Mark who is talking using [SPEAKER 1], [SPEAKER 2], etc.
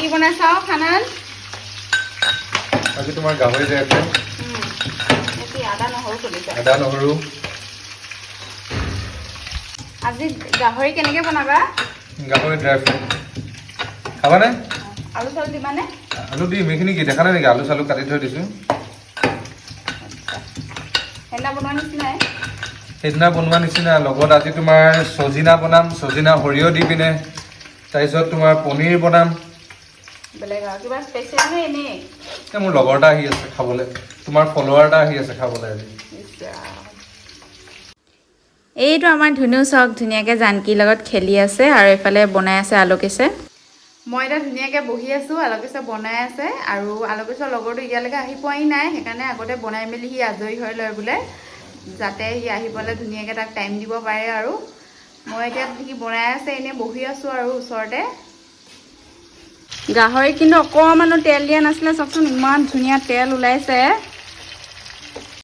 [SPEAKER 1] কি বনাই চাও খানাত
[SPEAKER 2] আজি তোমাৰ গাহৰি যে আছে
[SPEAKER 1] আদা নহৰু খুলিছে
[SPEAKER 2] আদা নহৰু
[SPEAKER 1] আজি গাহৰি কেনেকে বনাবা
[SPEAKER 2] গাহৰি ড্ৰাই ফ্ৰাই খাবানে
[SPEAKER 1] আলু চালু দিবানে
[SPEAKER 2] আলু দিম এইখিনি কি দেখা নাই নেকি আলু চালু কাটি থৈ দিছোঁ
[SPEAKER 1] সেইদিনা বনোৱা নিচিনাই
[SPEAKER 2] সেইদিনা বনোৱা নিচিনা লগত আজি তোমাৰ সজিনা বনাম সজিনা সৰিয়হ দি পিনে তাৰপিছত তোমাৰ পনীৰ বনাম
[SPEAKER 1] বেলেগ আৰু কিবা স্পেচিয়েল নে এনেই
[SPEAKER 2] মোৰ লগৰ এটা আহি আছে খাবলৈ তোমাৰ ফলোৱাৰ এটা আহি আছে খাবলৈ আজি
[SPEAKER 1] এইটো আমাৰ ধুনু চাওক ধুনীয়াকৈ জানকীৰ লগত খেলি আছে আৰু এইফালে বনাই আছে আলোকেশে মই এতিয়া ধুনীয়াকৈ বহি আছোঁ আলোকেশে বনাই আছে আৰু আলোকেশৰ লগৰটো এতিয়ালৈকে আহি পোৱাই নাই সেইকাৰণে আগতে বনাই মেলি সি আজৰি হৈ লয় বোলে যাতে সি আহি পেলাই ধুনীয়াকৈ তাক টাইম দিব পাৰে আৰু মই এতিয়া সি বনাই আছে এনেই বহি আছোঁ আৰু ওচৰতে গাহৰি কিন্তু অকণমানো তেল দিয়া নাছিলে চাওকচোন ইমান ধুনীয়া তেল ওলাইছে